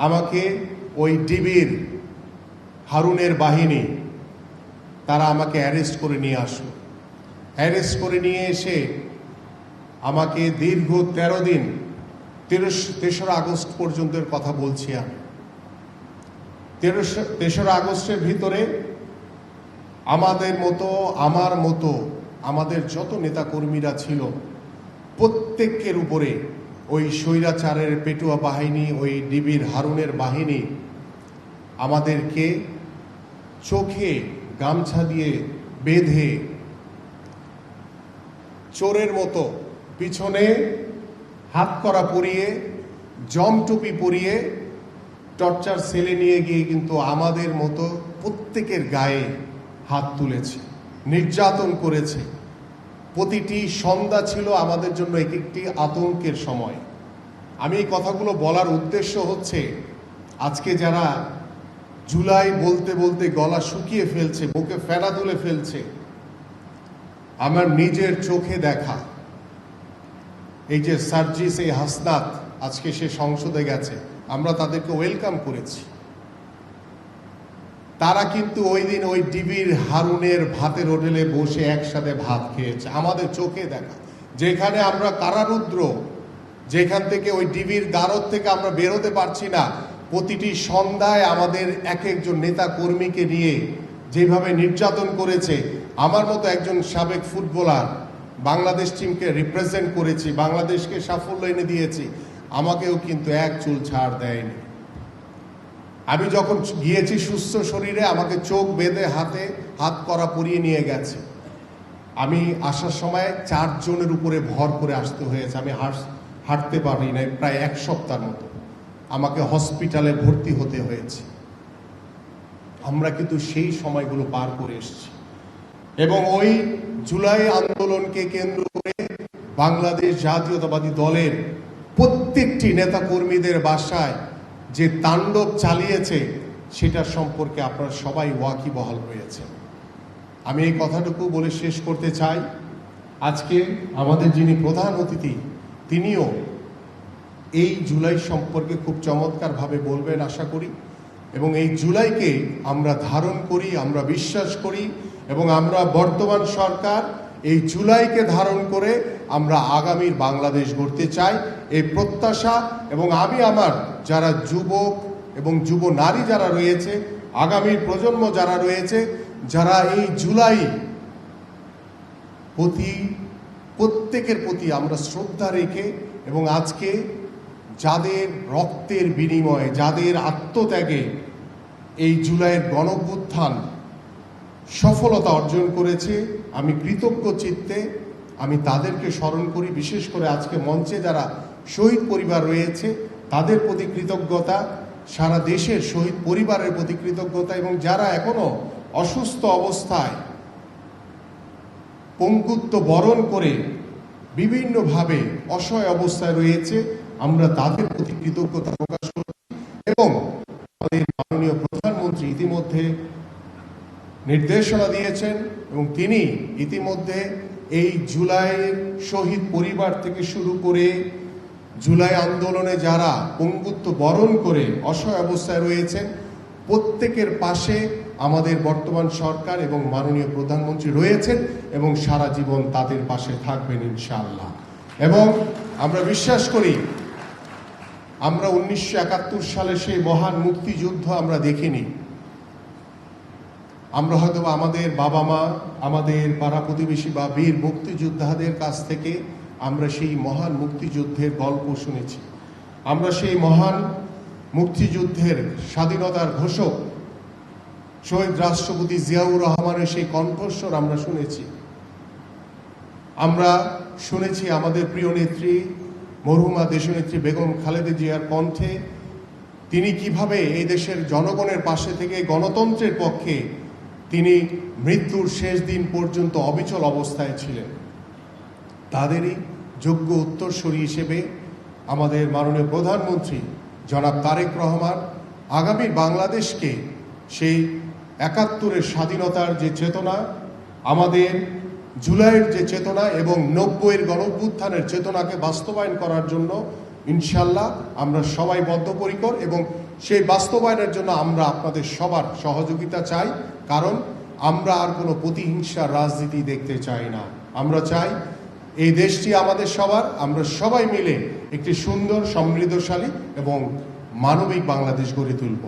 আমাকে ওই ডিবির হারুনের বাহিনী তারা আমাকে অ্যারেস্ট করে নিয়ে আসলো। অ্যারেস্ট করে নিয়ে এসে আমাকে দীর্ঘ 13 দিন তেসরা আগস্ট পর্যন্তের কথা বলছি আমি। তেসরা আগস্টের ভিতরে আমাদের মতো আমাদের যত নেতাকর্মীরা ছিল প্রত্যেকের উপরে ওই স্বৈরাচারের পেটুয়া বাহিনী, ওই ডিবির হারুনের বাহিনী আমাদেরকে চোখে গামছা দিয়ে বেঁধে চোরের মতো পিছনে হাত করা পরিয়ে জমটুপি পরিয়ে টর্চার সেলে নিয়ে গিয়ে কিন্তু আমাদের মতো প্রত্যেকের গায়ে হাত তুলেছে, নির্যাতন করেছে। প্রতিটি সন্ধ্যা ছিল আমাদের জন্য এক একটি আতঙ্কের সময়। আমি এই কথাগুলো বলার উদ্দেশ্য হচ্ছে, আজকে যারা জুলাই বলতে বলতে গলা শুকিয়ে ফেলছে, বুকে ফেনা তুলে ফেলছে, আমার নিজের চোখে দেখা এই যে সার্জিস, এই হাসনাত, আজকে সে সংসদে গেছে, আমরা তাদেরকে ওয়েলকাম করেছি। তারা কিন্তু ওই দিন ওই ডিবির হারুনের ভাতের হোটেলে বসে একসাথে ভাত খেয়েছে, আমাদের চোখে দেখা। যেখানে আমরা কারারুদ্র, যেখান থেকে ওই ডিবির গারদ থেকে আমরা বেরোতে পারছি না, প্রতিটি সন্ধ্যায় আমাদের এক একজন নেতা কর্মীকে নিয়ে যেভাবে নির্যাতন করেছে। আমার মতো একজন সাবেক ফুটবলার, বাংলাদেশ টিমকে রিপ্রেজেন্ট করেছি, বাংলাদেশকে সাফল্য এনে দিয়েছি, আমাকেও কিন্তু এক চুল ছাড় দেয়নি। আমি যখন গিয়েছি সুস্থ শরীরে, আমাকে চোখ বেঁধে হাত করা পরিয়ে নিয়ে গেছে। আমি আসার সময় 4 জনের উপরে ভর করে আসতে হয়েছে। আমি হাঁটতে পারি না প্রায় 1 সপ্তাহ মতো, আমাকে হসপিটালে ভর্তি হতে হয়েছে। আমরা কিন্তু সেই সময়গুলো পার করে এসেছি। এবং ওই জুলাই আন্দোলনকে কেন্দ্র করে বাংলাদেশ জাতীয়তাবাদী দলের প্রত্যেকটি নেতাকর্মীদের বাসায় যে তাণ্ডব চালিয়েছে, সেটা সম্পর্কে আপনারা সবাই ওয়াকিবহাল হয়েছেন। আমি এই কথাটুকু বলে শেষ করতে চাই। আজকে আমাদের যিনি প্রধান অতিথি, তিনিও এই জুলাই সম্পর্কে খুব চমৎকারভাবে বলবেন আশা করি। এবং এই জুলাইকে আমরা ধারণ করি, আমরা বিশ্বাস করি, এবং আমরা বর্তমান সরকার এই জুলাইকে ধারণ করে আমরা আগামীর বাংলাদেশ গড়তে চাই, এই প্রত্যাশা। এবং আমি আমার যারা যুবক এবং যুব নারী যারা রয়েছে, আগামীর প্রজন্ম যারা রয়েছে, যারা এই জুলাই প্রত্যেকের প্রতি আমরা শ্রদ্ধা রেখে, এবং আজকে যাদের রক্তের বিনিময়ে, যাদের আত্মত্যাগে এই জুলাইয়ের গণঅভ্যুত্থান সফলতা অর্জন করেছে, আমি কৃতজ্ঞ চিত্তে আমি তাদেরকে স্মরণ করি। বিশেষ করে আজকে মঞ্চে যারা শহীদ পরিবার রয়েছে, তাদের প্রতি কৃতজ্ঞতা, সারা দেশের শহীদ পরিবারের প্রতি কৃতজ্ঞতা, এবং যারা এখনো অসুস্থ অবস্থায় পঙ্গুত্ব বরণ করে বিভিন্নভাবে অসহায় অবস্থায় রয়েছে, আমরা তাদের প্রতি কৃতজ্ঞতা প্রকাশ করছি। এবং আমাদের মাননীয় প্রধানমন্ত্রী ইতিমধ্যে নির্দেশনা দিয়েছেন, এবং তিনি ইতিমধ্যে এই জুলাইয়ের শহীদ পরিবার থেকে শুরু করে জুলাই আন্দোলনে যারা পঙ্গুত্ব বরণ করে অসহায় অবস্থায় রয়েছেন, প্রত্যেকের পাশে আমাদের বর্তমান সরকার এবং মাননীয় প্রধানমন্ত্রী রয়েছেন, এবং সারা জীবন তাদের পাশে থাকবেন ইনশাআল্লাহ। এবং আমরা বিশ্বাস করি, আমরা 1971 সালে সেই মহান মুক্তিযুদ্ধ আমরা দেখিনি। আমরা হয়তো আমাদের বাবা মা, আমাদের পাড়া প্রতিবেশী বা বীর মুক্তিযোদ্ধাদের কাছ থেকে আমরা সেই মহান মুক্তিযুদ্ধের গল্প শুনেছি। আমরা সেই মহান মুক্তিযুদ্ধের স্বাধীনতার ঘোষক শহীদ রাষ্ট্রপতি জিয়াউর রহমানের সেই কণ্ঠস্বর আমরা শুনেছি। আমরা শুনেছি আমাদের প্রিয় নেত্রী মরহুমা দেশনেত্রী বেগম খালেদা জিয়ার কণ্ঠে তিনি কিভাবে এই দেশের জনগণের পাশে থেকে গণতন্ত্রের পক্ষে তিনি মৃত্যুর শেষ দিন পর্যন্ত অবিচল অবস্থায় ছিলেন। তাদেরই যোগ্য উত্তরসূরি হিসেবে আমাদের মাননীয় প্রধানমন্ত্রী জনাব তারেক রহমান আগামী বাংলাদেশকে সেই ৭১-এর স্বাধীনতার যে চেতনা, আমাদের জুলাইয়ের যে চেতনা এবং ৯০-এর গণঅভ্যুত্থানের চেতনাকে বাস্তবায়ন করার জন্য ইনশাল্লাহ আমরা সবাই বদ্ধপরিকর। এবং সেই বাস্তবায়নের জন্য আমরা আপনাদের সবার সহযোগিতা চাই, কারণ আমরা আর কোনো প্রতিহিংসার রাজনীতি দেখতে চাই না। আমরা চাই এই দেশটি আমাদের সবার, আমরা সবাই মিলে একটি সুন্দর সমৃদ্ধশালী এবং মানবিক বাংলাদেশ গড়ে তুলব।